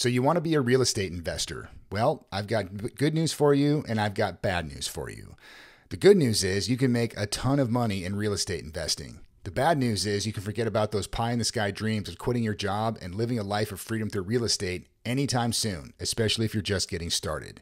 So you want to be a real estate investor? Well, I've got good news for you and I've got bad news for you. The good news is you can make a ton of money in real estate investing. The bad news is you can forget about those pie in the sky dreams of quitting your job and living a life of freedom through real estate anytime soon, especially if you're just getting started.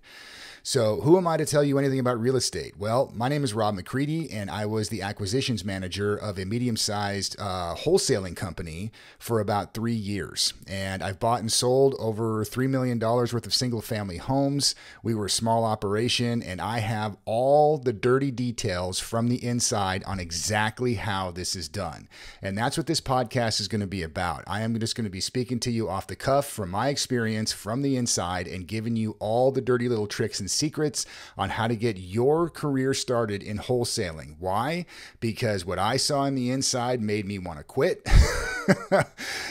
So who am I to tell you anything about real estate? Well, my name is Rob MacReady, and I was the acquisitions manager of a medium-sized wholesaling company for about 3 years. And I've bought and sold over $3 million worth of single-family homes. We were a small operation, and I have all the dirty details from the inside on exactly how this is done. And that's what this podcast is going to be about. I am just going to be speaking to you off the cuff from my experience from the inside and giving you all the dirty little tricks and secrets on how to get your career started in wholesaling. Why? Because what I saw on the inside made me want to quit.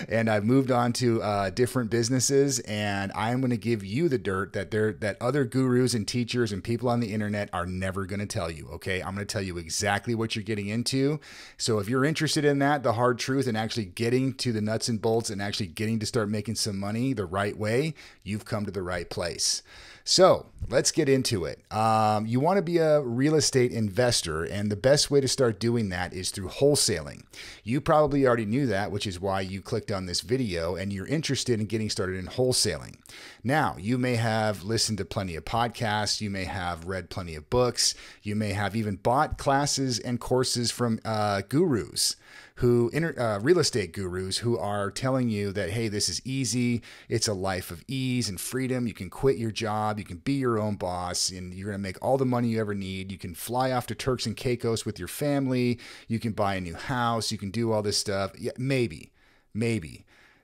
And I've moved on to different businesses, and I'm going to give you the dirt that other gurus and teachers and people on the internet are never going to tell you. Okay, I'm going to tell you exactly what you're getting into. So if you're interested in that, the hard truth, and actually getting to the nuts and bolts and actually getting to start making some money the right way, you've come to the right place. So let's get into it. You want to be a real estate investor, and the best way to start doing that is through wholesaling. You probably already knew that, which is why you clicked on this video and you're interested in getting started in wholesaling. Now, you may have listened to plenty of podcasts, you may have read plenty of books, you may have even bought classes and courses from gurus real estate gurus who are telling you that, hey, this is easy. It's a life of ease and freedom. You can quit your job. You can be your own boss, and you're going to make all the money you ever need. You can fly off to Turks and Caicos with your family. You can buy a new house. You can do all this stuff. Yeah, maybe.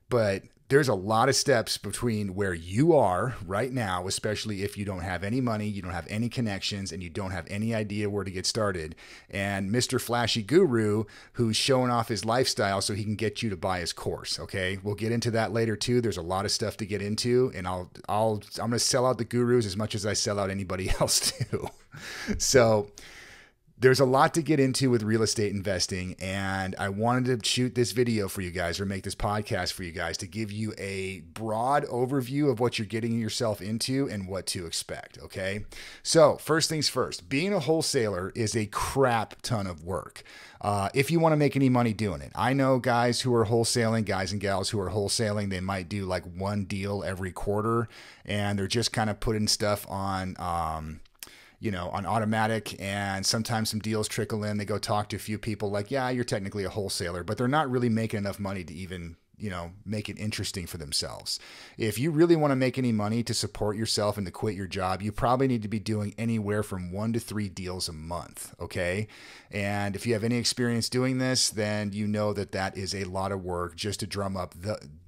But there's a lot of steps between where you are right now, especially if you don't have any money, you don't have any connections, and you don't have any idea where to get started. And Mr. Flashy Guru, who's showing off his lifestyle so he can get you to buy his course. Okay, we'll get into that later too. There's a lot of stuff to get into, and I'm going to sell out the gurus as much as I sell out anybody else too. So there's a lot to get into with real estate investing, and I wanted to shoot this video for you guys, or make this podcast for you guys, to give you a broad overview of what you're getting yourself into and what to expect, okay? So first things first, being a wholesaler is a crap ton of work. If you want to make any money doing it. I know guys who are wholesaling, guys and gals who are wholesaling, they might do like one deal every quarter, and they're just kind of putting stuff on on automatic, and sometimes some deals trickle in. They go talk to a few people like, yeah, you're technically a wholesaler, but they're not really making enough money to even, make it interesting for themselves. If you really want to make any money to support yourself and to quit your job, you probably need to be doing anywhere from 1 to 3 deals a month. Okay. And if you have any experience doing this, then you know that is a lot of work just to drum up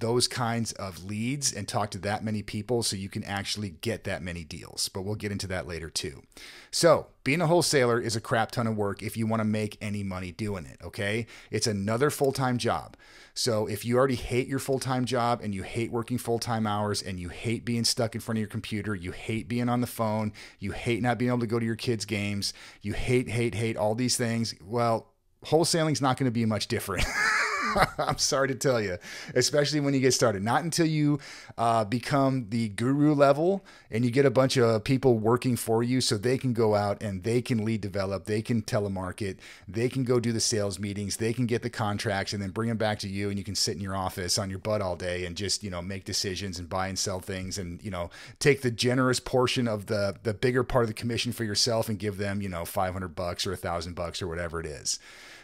those kinds of leads and talk to that many people so you can actually get that many deals. But we'll get into that later too. So being a wholesaler is a crap ton of work if you want to make any money doing it. Okay. It's another full-time job. So if you already hate your full-time job and you hate working full-time hours and you hate being stuck in front of your computer, you hate being on the phone, you hate not being able to go to your kids' games, you hate all these things, well, wholesaling is not going to be much different. I'm sorry to tell you, especially when you get started. Not until you become the guru level and you get a bunch of people working for you so they can go out and they can lead develop, they can telemarket, they can go do the sales meetings, they can get the contracts and then bring them back to you, and you can sit in your office on your butt all day and just, make decisions and buy and sell things, and, take the generous portion of the bigger part of the commission for yourself and give them, $500 or $1,000 or whatever it is.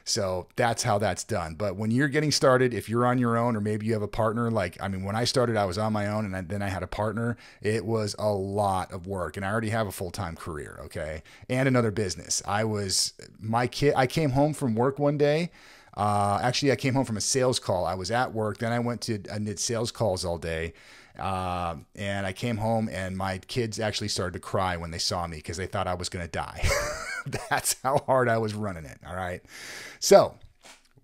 So that's how that's done. But when you're getting started, if you're on your own, or maybe you have a partner, when I started, I was on my own, and then I had a partner. It was a lot of work, and I already have a full-time career. Okay. And another business. I came home from work one day. Actually, I came home from a sales call. I was at work. Then I did sales calls all day. And I came home, and my kids actually started to cry when they saw me because they thought I was going to die. That's how hard I was running it. All right. So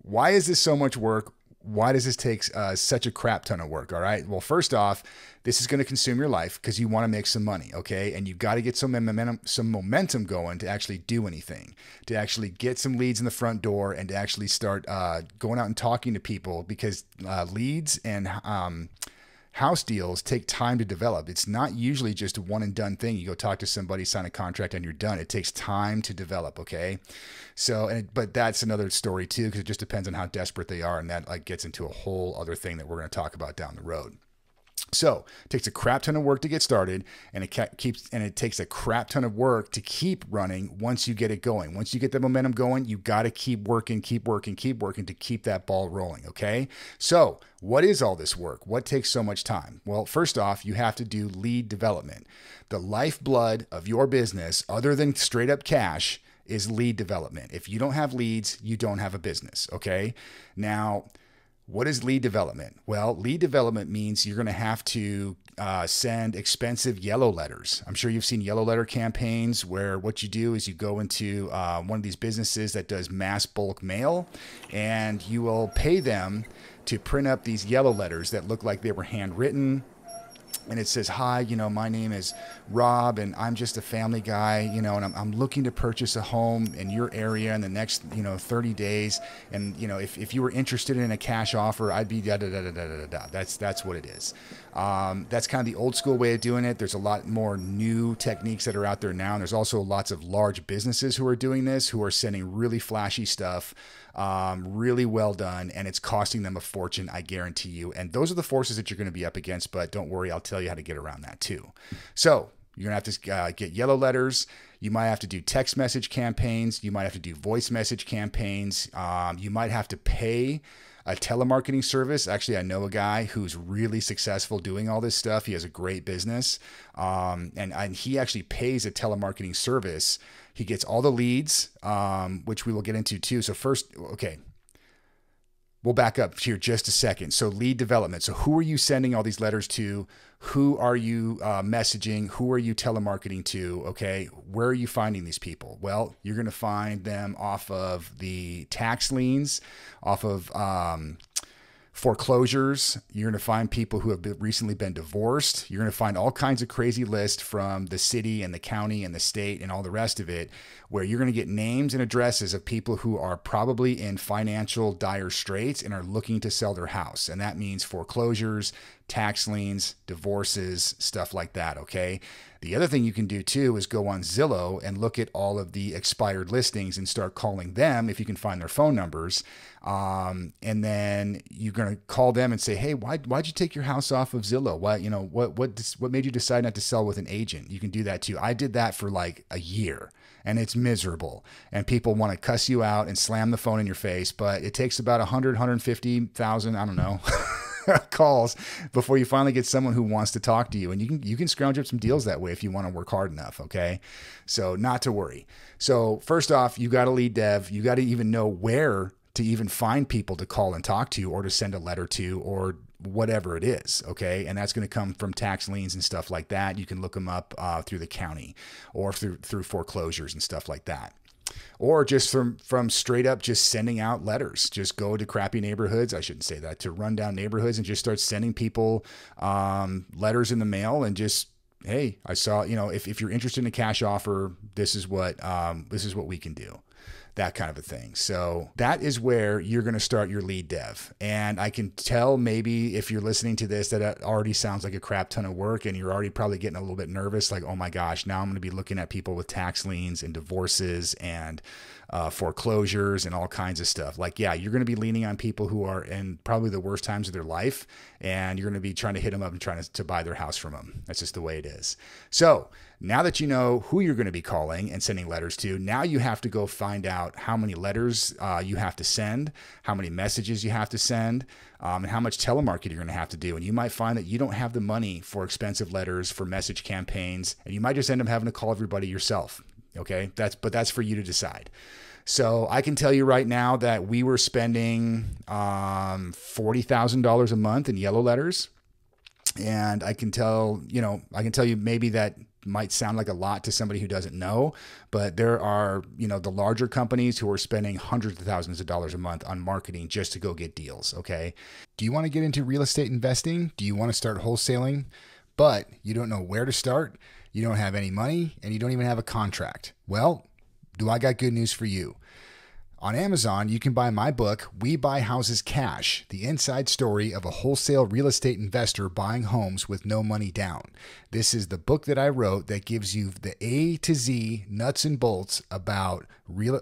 why is this so much work? Why does this take such a crap ton of work? All right. Well, first off, this is going to consume your life because you want to make some money. Okay. And you've got to get some momentum going to actually do anything, to actually get some leads in the front door, and to actually start going out and talking to people, because leads and house deals take time to develop. It's not usually just a one and done thing. You go talk to somebody, sign a contract, and you're done. It takes time to develop. Okay. So, but that's another story too, because it just depends on how desperate they are. And that like gets into a whole other thing that we're going to talk about down the road. So it takes a crap ton of work to get started, and it takes a crap ton of work to keep running once you get it going. Once you get the momentum going, you got to keep working to keep that ball rolling. Okay. So what is all this work? What takes so much time? Well, first off, you have to do lead development. The lifeblood of your business, other than straight up cash, is lead development. If you don't have leads, you don't have a business. Okay. Now, what is lead development? Well, lead development means you're going to have to send expensive yellow letters. I'm sure you've seen yellow letter campaigns where what you do is you go into one of these businesses that does mass bulk mail, and you will pay them to print up these yellow letters that look like they were handwritten. And it says, hi, my name is Rob, and I'm just a family guy, and I'm looking to purchase a home in your area in the next, 30 days. And, if you were interested in a cash offer, I'd be da da da da da da da. That's what it is. That's kind of the old school way of doing it. There's a lot more new techniques that are out there now. And there's also lots of large businesses who are doing this, who are sending really flashy stuff, really well done, and it's costing them a fortune, I guarantee you. And those are the forces that you're going to be up against, but don't worry, I'll tell you how to get around that too. So you're going to have to get yellow letters. You might have to do text message campaigns. You might have to do voice message campaigns. You might have to pay a telemarketing service. Actually, I know a guy who's really successful doing all this stuff. He has a great business, and he actually pays a telemarketing service. He gets all the leads, which we will get into too. So first, okay, we'll back up here just a second. So lead development. So who are you sending all these letters to? Who are you messaging? Who are you telemarketing to? Okay, where are you finding these people? Well, you're going to find them off of the tax liens, off of foreclosures. You're going to find people who have recently been divorced. You're going to find all kinds of crazy lists from the city and the county and the state and all the rest of it, where you're going to get names and addresses of people who are probably in financial dire straits and are looking to sell their house. And that means foreclosures, tax liens, divorces, stuff like that. Okay. The other thing you can do too is go on Zillow and look at all of the expired listings and start calling them if you can find their phone numbers. And then you're going to call them and say, hey, why'd you take your house off of Zillow? What made you decide not to sell with an agent? You can do that too. I did that for like a year, and it's miserable. And people want to cuss you out and slam the phone in your face, but it takes about 150,000, I don't know, calls before you finally get someone who wants to talk to you. And you can scrounge up some deals that way if you want to work hard enough. Okay. So not to worry. So first off, you got to lead dev. You got to even know where to even find people to call and talk to, or to send a letter to, or whatever it is. Okay. And that's going to come from tax liens and stuff like that. You can look them up through the county, or through foreclosures and stuff like that. Or just from straight up just sending out letters. Just go to crappy neighborhoods. I shouldn't say that, to rundown neighborhoods, and just start sending people letters in the mail, and just, hey, I saw, if you're interested in a cash offer, this is what we can do. That kind of a thing. So that is where you're going to start your lead dev. And I can tell, maybe if you're listening to this, that it already sounds like a crap ton of work, and you're already probably getting a little bit nervous. Like, oh my gosh, now I'm going to be looking at people with tax liens and divorces and foreclosures and all kinds of stuff. Like, yeah, you're going to be leaning on people who are in probably the worst times of their life, and you're going to be trying to hit them up and trying to buy their house from them. That's just the way it is. So now that you know who you're going to be calling and sending letters to, now you have to go find out how many letters you have to send, how many messages you have to send, and how much telemarketing you're going to have to do. And you might find that you don't have the money for expensive letters, for message campaigns, and you might just end up having to call everybody yourself. Okay, that's for you to decide. So I can tell you right now that we were spending $40,000 a month in yellow letters. And I can tell you maybe that might sound like a lot to somebody who doesn't know, but there are, the larger companies who are spending hundreds of thousands of dollars a month on marketing just to go get deals. Okay. Do you want to get into real estate investing? Do you want to start wholesaling, but you don't know where to start? You don't have any money, and you don't even have a contract? Well, I got good news for you. On Amazon, you can buy my book, We Buy Houses Cash, the inside story of a wholesale real estate investor buying homes with no money down. This is the book that I wrote that gives you the A to Z nuts and bolts about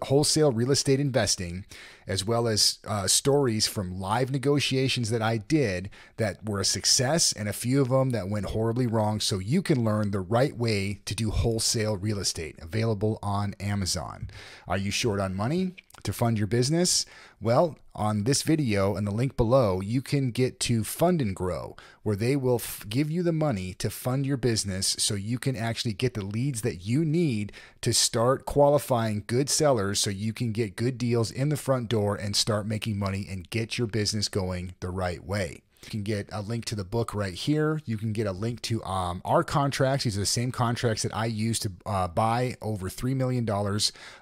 wholesale real estate investing, as well as stories from live negotiations that I did that were a success and a few of them that went horribly wrong, so you can learn the right way to do wholesale real estate. Available on Amazon. Are you short on money to fund your business? Well, on this video and the link below, you can get to Fund and Grow, where they will give you the money to fund your business so you can actually get the leads that you need to start qualifying good sellers so you can get good deals in the front door and start making money and get your business going the right way. You can get a link to the book right here. You can get a link to our contracts. These are the same contracts that I use to buy over $3 million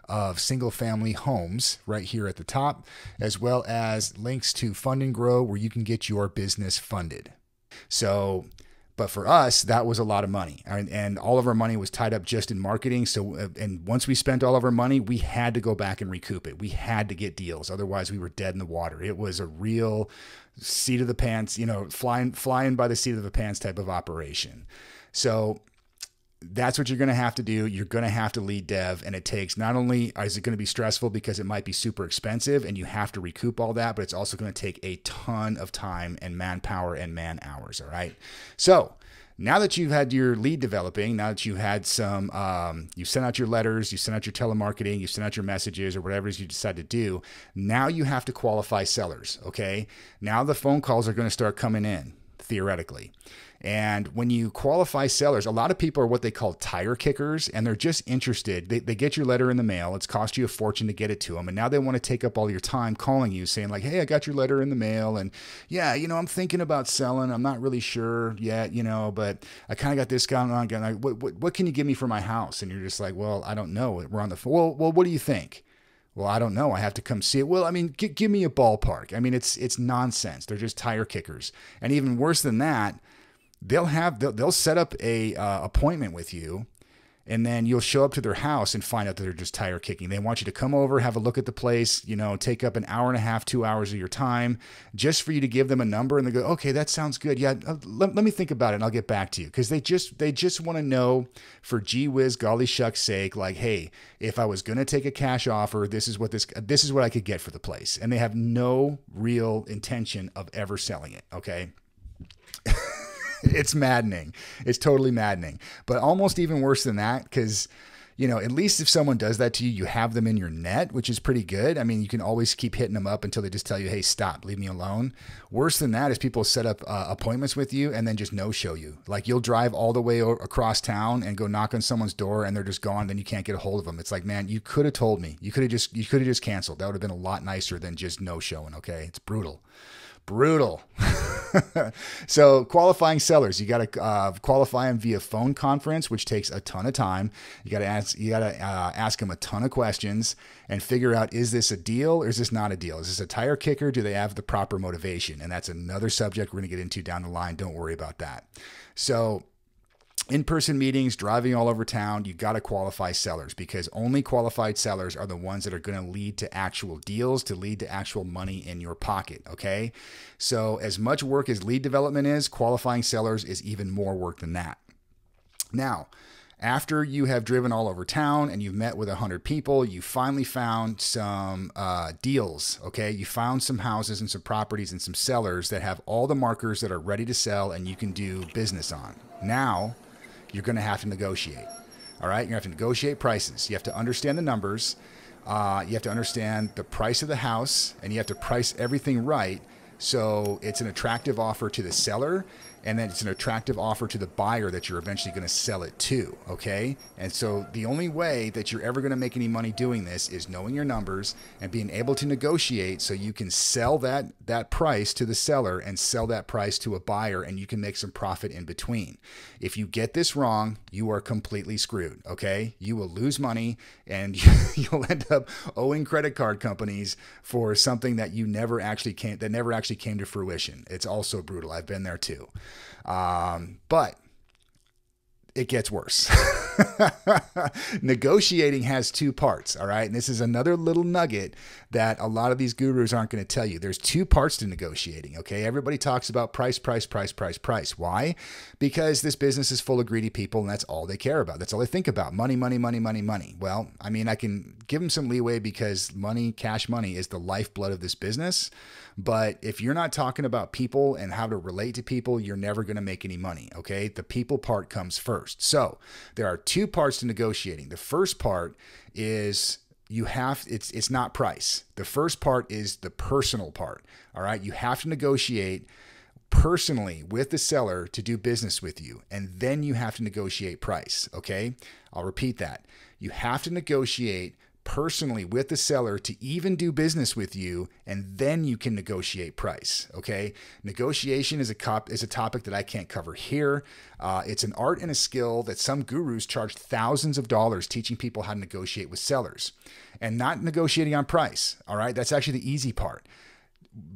of single family homes right here at the top, as well as links to Fund and Grow where you can get your business funded. So, but for us, that was a lot of money, and all of our money was tied up just in marketing. So, and once we spent all of our money, we had to go back and recoup it. We had to get deals. Otherwise, we were dead in the water. It was a real seat of the pants, flying by the seat of the pants type of operation. So that's what you're going to have to do. You're going to have to lead dev, and it takes, not only is it going to be stressful because it might be super expensive and you have to recoup all that, but it's also going to take a ton of time and manpower and man hours. All right. So now that you've had your lead developing, now that you had some, you sent out your letters, you sent out your telemarketing, you sent out your messages or whatever it is you decide to do, now you have to qualify sellers, okay? Now the phone calls are going to start coming in, theoretically. And when you qualify sellers, a lot of people are what they call tire kickers, and they're just interested. They get your letter in the mail. It's cost you a fortune to get it to them. And now they want to take up all your time calling you saying like, hey, I got your letter in the mail. And yeah, I'm thinking about selling. I'm not really sure yet, but I kind of got this going on. What can you give me for my house? And you're just like, well, I don't know. We're on the phone. Well, what do you think? Well, I don't know. I have to come see it. Well, I mean, give me a ballpark. I mean, it's nonsense. They're just tire kickers. And even worse than that, they'll set up a appointment with you, and then you'll show up to their house and find out that they're just tire kicking. They want you to come over, have a look at the place, take up an hour and a half, 2 hours of your time just for you to give them a number, and they go, okay, that sounds good. Yeah, let me think about it and I'll get back to you. Because they just want to know, for gee whiz, golly shucks sake, like, hey, if I was going to take a cash offer, this is what I could get for the place. And they have no real intention of ever selling it. Okay. It's maddening. It's totally maddening. But almost even worse than that, because, at least if someone does that to you, you have them in your net, which is pretty good. I mean, you can always keep hitting them up until they just tell you, hey, stop, leave me alone. Worse than that is people set up appointments with you and then just no-show you. Like, you'll drive all the way across town and go knock on someone's door and they're just gone. Then you can't get a hold of them. It's like, man, you could have told me. You could have just canceled. That would have been a lot nicer than just no-showing. Okay. It's brutal. So qualifying sellers, you got to qualify them via phone conference, which takes a ton of time. You got to ask them a ton of questions and figure out, is this a deal or is this not a deal? Is this a tire kicker? Do they have the proper motivation? And that's another subject we're going to get into down the line. Don't worry about that. So in-person meetings, driving all over town, you got to qualify sellers, because only qualified sellers are the ones that are going to lead to actual deals, to lead to actual money in your pocket. Okay. So as much work as lead development is, qualifying sellers is even more work than that. Now, after you have driven all over town and you've met with 100 people, you finally found some deals, okay? You found some houses and some properties and some sellers that have all the markers that are ready to sell and you can do business on. Now, you're going to have to negotiate, all right? You're going to have to negotiate prices. You have to understand the numbers. You have to understand the price of the house, and you have to price everything right so it's an attractive offer to the seller, and then it's an attractive offer to the buyer that you're eventually going to sell it to, okay? And so the only way that you're ever going to make any money doing this is knowing your numbers and being able to negotiate so you can sell that price to the seller and sell that price to a buyer, and you can make some profit in between. If you get this wrong, you are completely screwed, okay? You will lose money, and you'll end up owing credit card companies for something that never actually came to fruition. It's also brutal. I've been there too. But it gets worse. Negotiating has two parts, all right? And this is another little nugget that a lot of these gurus aren't going to tell you. There's two parts to negotiating, okay? Everybody talks about price, price, price, price, price. Why? Because this business is full of greedy people, and that's all they care about. That's all they think about. Money, money, money, money, money. Well, I mean, I can give them some leeway because money, cash money is the lifeblood of this business. But if you're not talking about people and how to relate to people, you're never going to make any money, okay? The people part comes first. So there are two parts to negotiating. The first part is it's not price. The first part is the personal part, all right? You have to negotiate personally with the seller to do business with you, and then you have to negotiate price, okay? I'll repeat that. You have to negotiate personally with the seller to even do business with you, and then you can negotiate price, okay? Negotiation is a topic that I can't cover here. It's an art and a skill that some gurus charge thousands of dollars teaching people how to negotiate with sellers, and not negotiating on price, all right? That's actually the easy part.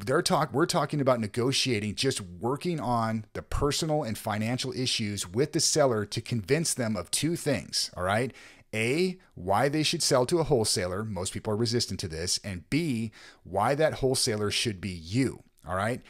We're talking about negotiating, just working on the personal and financial issues with the seller to convince them of two things, all right? A, why they should sell to a wholesaler. Most people are resistant to this. And B, why that wholesaler should be you. All right.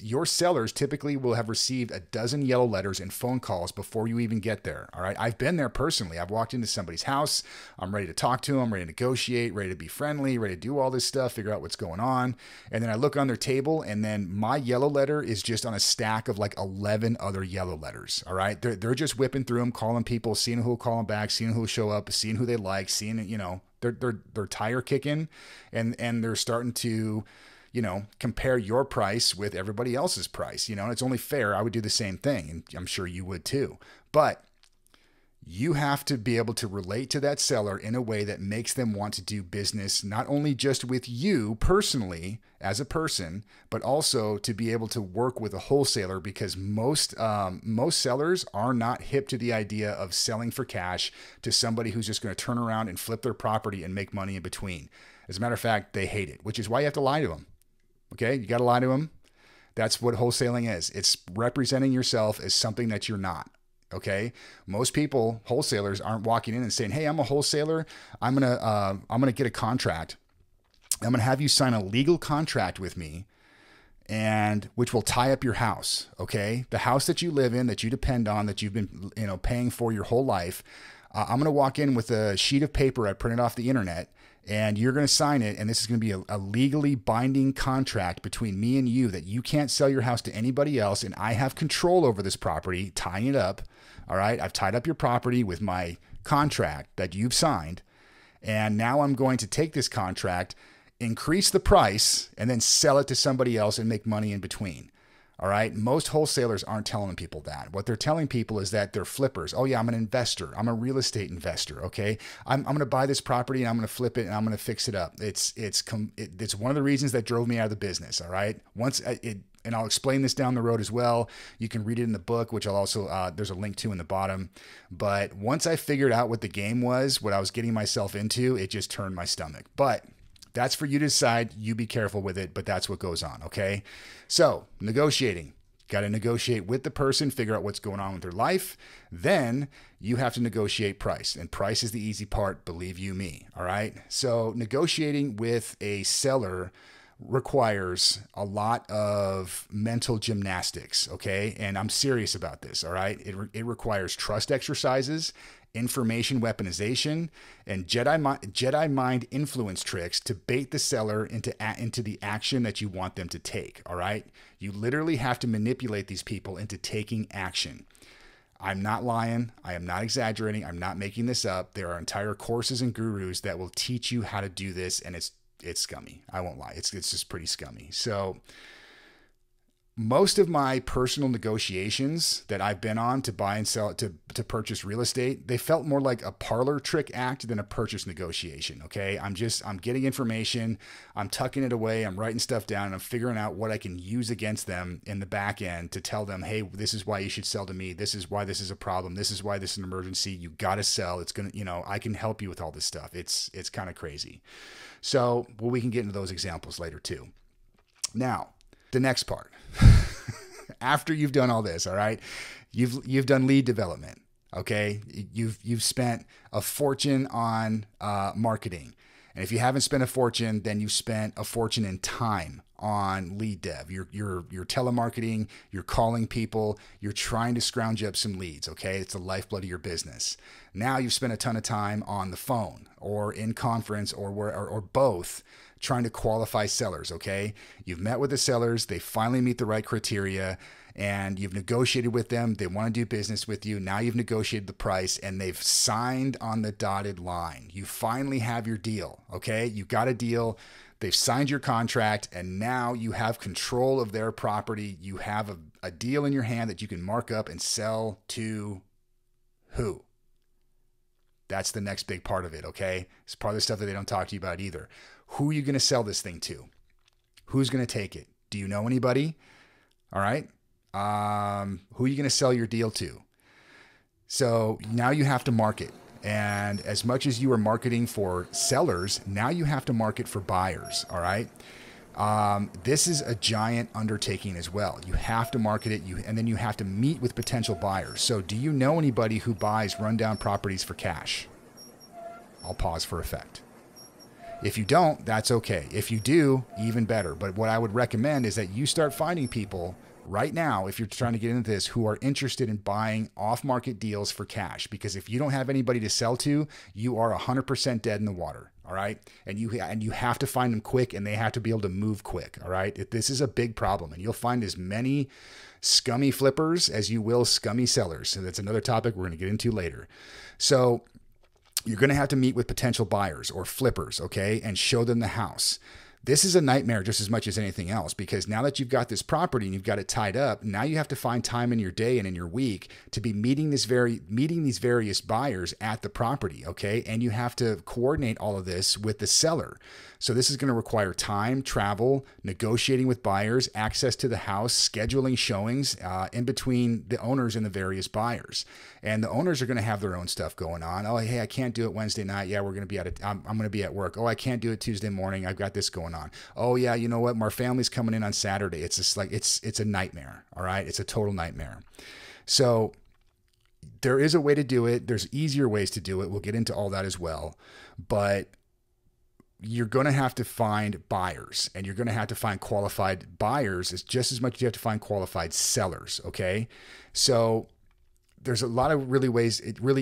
Your sellers typically will have received a dozen yellow letters and phone calls before you even get there. All right. I've been there personally. I've walked into somebody's house. I'm ready to talk to them. I'm ready to negotiate, ready to be friendly, ready to do all this stuff, figure out what's going on. And then I look on their table, and then my yellow letter is just on a stack of like 11 other yellow letters. All right. They're just whipping through them, calling people, seeing who will call them back, seeing who will show up, seeing who they like, seeing, they're tire kicking, and they're starting to, compare your price with everybody else's price, and it's only fair. I would do the same thing, and I'm sure you would too. But you have to be able to relate to that seller in a way that makes them want to do business, not only just with you personally as a person, but also to be able to work with a wholesaler, because most sellers are not hip to the idea of selling for cash to somebody who's just going to turn around and flip their property and make money in between. As a matter of fact, they hate it, which is why you have to lie to them. Okay, you got to lie to them. That's what wholesaling is. It's representing yourself as something that you're not. Okay, most people, wholesalers, aren't walking in and saying, "Hey, I'm a wholesaler. I'm gonna get a contract. I'm gonna have you sign a legal contract with me, and which will tie up your house. Okay, the house that you live in, that you depend on, that you've been paying for your whole life. I'm gonna walk in with a sheet of paper I printed off the internet." And you're going to sign it, and this is going to be a legally binding contract between me and you that you can't sell your house to anybody else, and I have control over this property, tying it up. All right, I've tied up your property with my contract that you've signed, and now I'm going to take this contract, increase the price, and then sell it to somebody else and make money in between. All right. Most wholesalers aren't telling people that. What they're telling people is that they're flippers. Oh yeah, I'm an investor. I'm a real estate investor. Okay. I'm going to buy this property and I'm going to flip it and I'm going to fix it up. It's one of the reasons that drove me out of the business. All right. And I'll explain this down the road as well. You can read it in the book, which I'll also, there's a link to in the bottom. But once I figured out what the game was, what I was getting myself into, it just turned my stomach. But that's for you to decide. You be careful with it, but that's what goes on, okay? So, negotiating. Got to negotiate with the person, figure out what's going on with their life. Then you have to negotiate price, and price is the easy part, believe you me, all right? So, negotiating with a seller requires a lot of mental gymnastics, okay? And I'm serious about this, all right? It requires trust exercises, information weaponization, and Jedi mind influence tricks to bait the seller into the action that you want them to take, all right? You literally have to manipulate these people into taking action. I'm not lying. I am not exaggerating. I'm not making this up. There are entire courses and gurus that will teach you how to do this, and it's scummy. I won't lie. It's just pretty scummy. So most of my personal negotiations that I've been on to buy and sell, to purchase real estate, they felt more like a parlor trick act than a purchase negotiation. Okay. I'm getting information. I'm tucking it away. I'm writing stuff down, and I'm figuring out what I can use against them in the back end to tell them, hey, this is why you should sell to me. This is why this is a problem. This is why this is an emergency. You got to sell. It's going to, I can help you with all this stuff. It's kind of crazy. So, well, we can get into those examples later too. Now, the next part, after you've done all this, all right, you've done lead development. Okay. You've spent a fortune on marketing. And if you haven't spent a fortune, then you've spent a fortune in time on lead dev. You're telemarketing, you're calling people, you're trying to scrounge up some leads. Okay. It's the lifeblood of your business. Now you've spent a ton of time on the phone or in conference or both, trying to qualify sellers. Okay. You've met with the sellers. They finally meet the right criteria and you've negotiated with them. They want to do business with you. Now you've negotiated the price and they've signed on the dotted line. You finally have your deal. Okay. You got a deal. They've signed your contract and now you have control of their property. You have a deal in your hand that you can mark up and sell to who? That's the next big part of it. Okay. It's part of the stuff that they don't talk to you about either. Who are you going to sell this thing to? Who's going to take it? Do you know anybody? All right. Who are you going to sell your deal to? So now you have to market. And as much as you are marketing for sellers, now you have to market for buyers. All right. This is a giant undertaking as well. You have to market it, and then you have to meet with potential buyers. So do you know anybody who buys rundown properties for cash? I'll pause for effect. If you don't, that's okay. If you do, even better. But what I would recommend is that you start finding people right now, if you're trying to get into this, who are interested in buying off-market deals for cash. Because if you don't have anybody to sell to, you are 100% dead in the water. All right. And you have to find them quick and they have to be able to move quick. All right. This is a big problem and you'll find as many scummy flippers as you will scummy sellers. So that's another topic we're going to get into later. So you're going to have to meet with potential buyers or flippers. Okay. And show them the house. This is a nightmare just as much as anything else, because now that you've got this property and you've got it tied up, now you have to find time in your day and in your week to be meeting these various buyers at the property. Okay. And you have to coordinate all of this with the seller. So this is going to require time, travel, negotiating with buyers, access to the house, scheduling showings in between the owners and the various buyers. And the owners are going to have their own stuff going on. Oh, hey, I can't do it Wednesday night. Yeah, we're going to be I'm going to be at work. Oh, I can't do it Tuesday morning. I've got this going on. Oh yeah, you know what? Our family's coming in on Saturday. It's just like, it's a nightmare. All right. It's a total nightmare. So there is a way to do it. There's easier ways to do it. We'll get into all that as well, but you're going to have to find buyers and you're going to have to find qualified buyers as just as much as you have to find qualified sellers. Okay. So there's a lot of really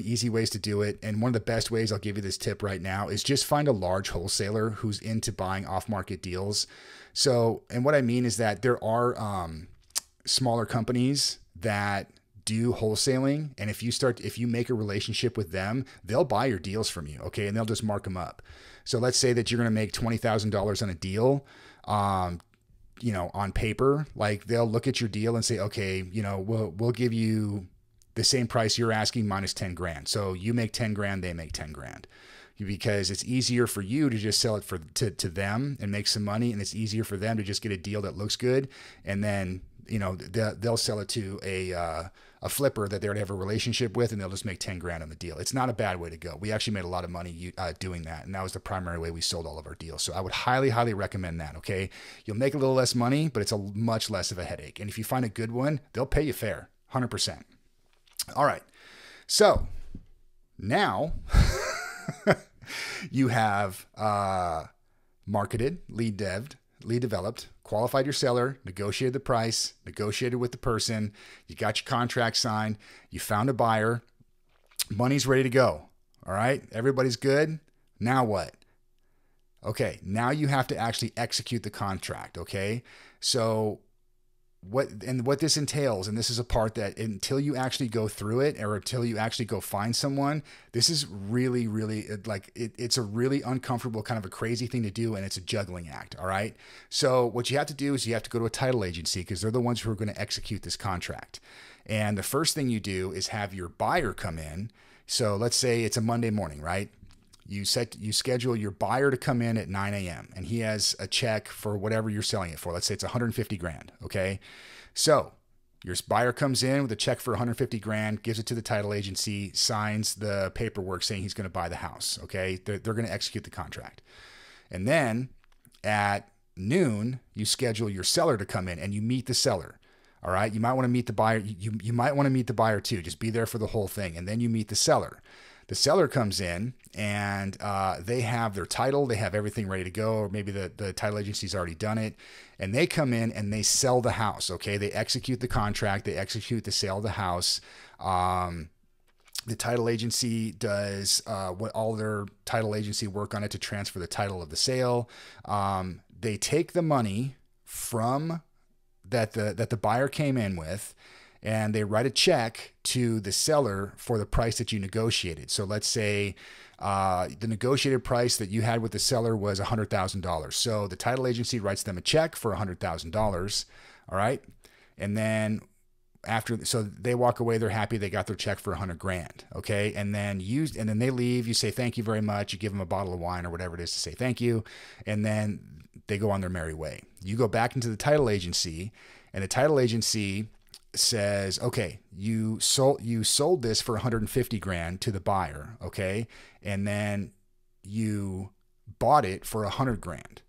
easy ways to do it. And one of the best ways, I'll give you this tip right now, is just find a large wholesaler who's into buying off-market deals. So, and what I mean is that there are smaller companies that do wholesaling. And if you make a relationship with them, they'll buy your deals from you. Okay. And they'll just mark them up. So let's say that you're going to make $20,000 on a deal, on paper. Like they'll look at your deal and say, okay, we'll give you the same price you're asking minus 10 grand. So you make 10 grand, they make 10 grand, because it's easier for you to just sell it to them and make some money. And it's easier for them to just get a deal that looks good. And then, they'll sell it to a flipper that they already have a relationship with, and they'll just make 10 grand on the deal. It's not a bad way to go. We actually made a lot of money doing that. And that was the primary way we sold all of our deals. So I would highly, highly recommend that. Okay. You'll make a little less money, but it's a much less of a headache. And if you find a good one, they'll pay you fair, 100%. All right. So now you have marketed, lead developed, qualified your seller, negotiated the price, negotiated with the person, you got your contract signed, you found a buyer, money's ready to go. All right. Everybody's good. Now what? Okay. Now you have to actually execute the contract. Okay. So what this entails, and this is a part that until you actually go through it or until you actually go find someone, this is really, really it's a really uncomfortable kind of a crazy thing to do. And it's a juggling act. All right. So what you have to do is you have to go to a title agency because they're the ones who are going to execute this contract. And the first thing you do is have your buyer come in. So let's say it's a Monday morning, right? You schedule your buyer to come in at 9 a.m. and he has a check for whatever you're selling it for. Let's say it's 150 grand. Okay. So your buyer comes in with a check for 150 grand, gives it to the title agency, signs the paperwork saying he's going to buy the house. Okay. They're going to execute the contract. And then at noon, you schedule your seller to come in and you meet the seller. All right. You might want to meet the buyer. You might want to meet the buyer too. Just be there for the whole thing. And then you meet the seller. The seller comes in and they have their title. They have everything ready to go. Or maybe the title agency's already done it. And they come in and they sell the house. Okay. They execute the contract. They execute the sale of the house. The title agency does what all their title agency work on it to transfer the title of the sale. They take the money from that the buyer came in with, and they write a check to the seller for the price that you negotiated. So let's say the negotiated price that you had with the seller was $100,000. So the title agency writes them a check for $100,000. All right. And then so they walk away, they're happy, they got their check for $100,000. Okay. And then they leave, you say, thank you very much. You give them a bottle of wine or whatever it is to say thank you. And then they go on their merry way. You go back into the title agency, and the title agency says, okay, you sold this for $150,000 to the buyer. Okay. And then you bought it for $100,000.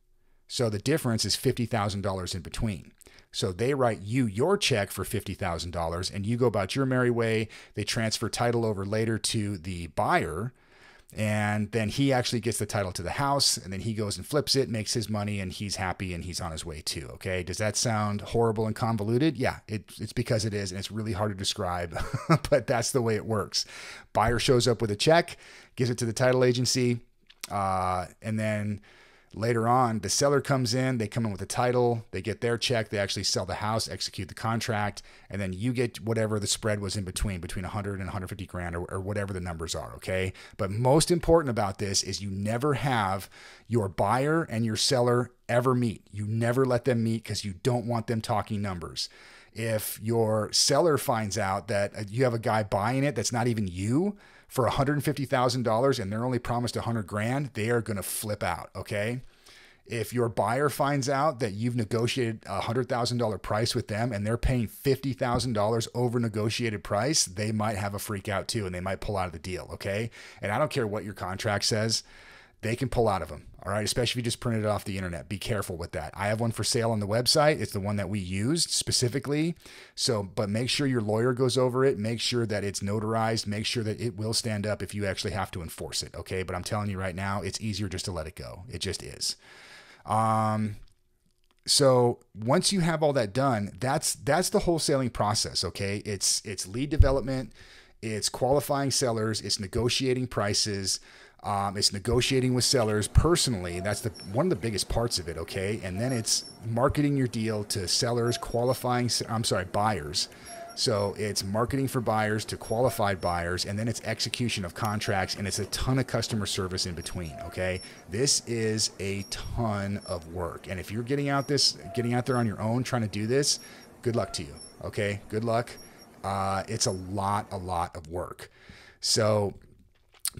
So the difference is $50,000 in between. So they write you your check for $50,000 and you go about your merry way. They transfer title over later to the buyer, and then he actually gets the title to the house, and then he goes and flips it, makes his money, and he's happy and he's on his way too. Okay. Does that sound horrible and convoluted? Yeah, it's because it is, and it's really hard to describe, but that's the way it works. Buyer shows up with a check, gives it to the title agency, and then later on, the seller comes in, they come in with a title, they get their check, they actually sell the house, execute the contract, and then you get whatever the spread was in between 100 and 150 grand or whatever the numbers are, okay? But most important about this is you never have your buyer and your seller ever meet. You never let them meet because you don't want them talking numbers. If your seller finds out that you have a guy buying it that's not even you, for $150,000 and they're only promised $100,000, they are going to flip out. Okay. If your buyer finds out that you've negotiated a $100,000 price with them and they're paying $50,000 over negotiated price, they might have a freak out too, and they might pull out of the deal. Okay. And I don't care what your contract says, they can pull out of them. All right. Especially if you just printed it off the internet. Be careful with that. I have one for sale on the website. It's the one that we used specifically. So, but make sure your lawyer goes over it. Make sure that it's notarized. Make sure that it will stand up if you actually have to enforce it. Okay. But I'm telling you right now, it's easier just to let it go. It just is. So once you have all that done, that's the wholesaling process. Okay. It's lead development. It's qualifying sellers. It's negotiating prices. It's negotiating with sellers personally. That's one of the biggest parts of it. Okay. And then it's marketing your deal to sellers, buyers. So it's marketing for buyers to qualified buyers, and then it's execution of contracts, and it's a ton of customer service in between. Okay. This is a ton of work. And if you're getting out there on your own, trying to do this, good luck to you. Okay. Good luck. It's a lot of work. So,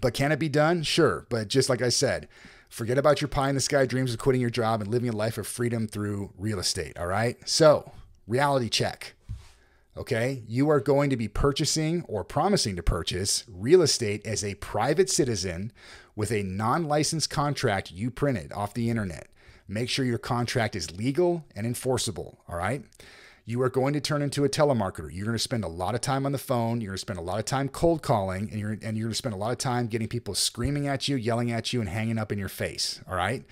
but can it be done? Sure. But just like I said, forget about your pie in the sky dreams of quitting your job and living a life of freedom through real estate. All right. So reality check. Okay. You are going to be purchasing or promising to purchase real estate as a private citizen with a non-licensed contract you printed off the internet. Make sure your contract is legal and enforceable. All right. You are going to turn into a telemarketer. You're going to spend a lot of time on the phone. You're going to spend a lot of time cold calling, and you're going to spend a lot of time getting people screaming at you, yelling at you, and hanging up in your face. All right.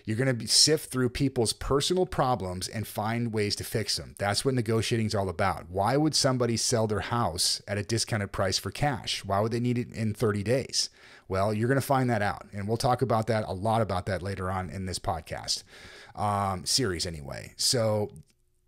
You're going to sift through people's personal problems and find ways to fix them. That's what negotiating is all about. Why would somebody sell their house at a discounted price for cash? Why would they need it in 30 days? Well, you're going to find that out. And we'll talk about that, a lot about that later on in this podcast series anyway. So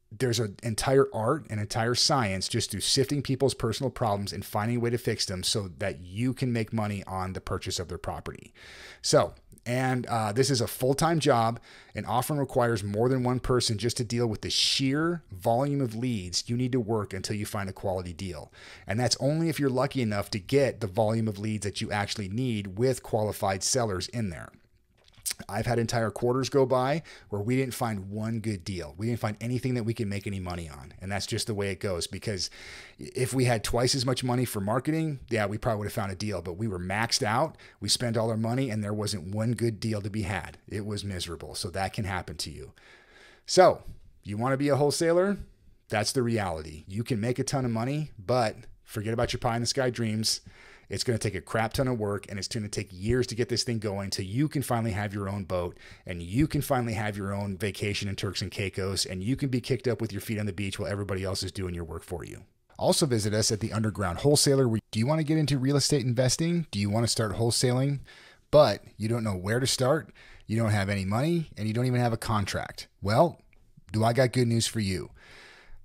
there's an entire art, an entire science just through sifting people's personal problems and finding a way to fix them so that you can make money on the purchase of their property. So, and this is a full-time job and often requires more than one person just to deal with the sheer volume of leads you need to work until you find a quality deal. And that's only if you're lucky enough to get the volume of leads that you actually need with qualified sellers in there. I've had entire quarters go by where we didn't find one good deal. We didn't find anything that we could make any money on. And that's just the way it goes, because if we had twice as much money for marketing, yeah, we probably would have found a deal, but we were maxed out. We spent all our money and there wasn't one good deal to be had. It was miserable. So that can happen to you. So you want to be a wholesaler? That's the reality. You can make a ton of money, but forget about your pie in the sky dreams. It's going to take a crap ton of work, and it's going to take years to get this thing going till you can finally have your own boat, and you can finally have your own vacation in Turks and Caicos, and you can be kicked up with your feet on the beach while everybody else is doing your work for you. Also visit us at the Underground Wholesaler. Do you want to get into real estate investing? Do you want to start wholesaling, but you don't know where to start? You don't have any money, and you don't even have a contract. Well, I got good news for you.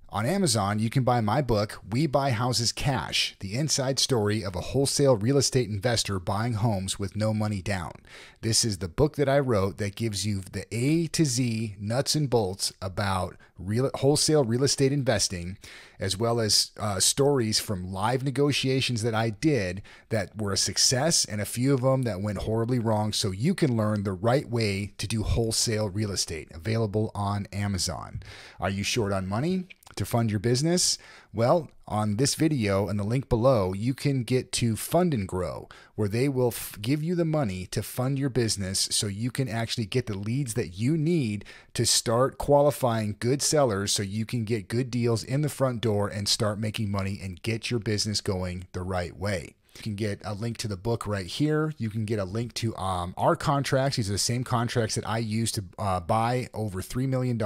On Amazon, you can buy my book, We Buy Houses Cash, the inside story of a wholesale real estate investor buying homes with no money down. This is the book that I wrote that gives you the A to Z nuts and bolts about wholesale real estate investing, as well as stories from live negotiations that I did that were a success and a few of them that went horribly wrong, so you can learn the right way to do wholesale real estate. Available on Amazon. Are you short on money to fund your business? Well, on this video and the link below, you can get to Fund and Grow, where they will give you the money to fund your business so you can actually get the leads that you need to start qualifying good sellers so you can get good deals in the front door and start making money and get your business going the right way. You can get a link to the book right here. You can get a link to our contracts. These are the same contracts that I use to buy over $3 million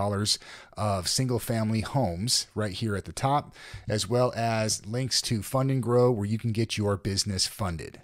of single family homes right here at the top, as well as links to Fund and Grow, where you can get your business funded.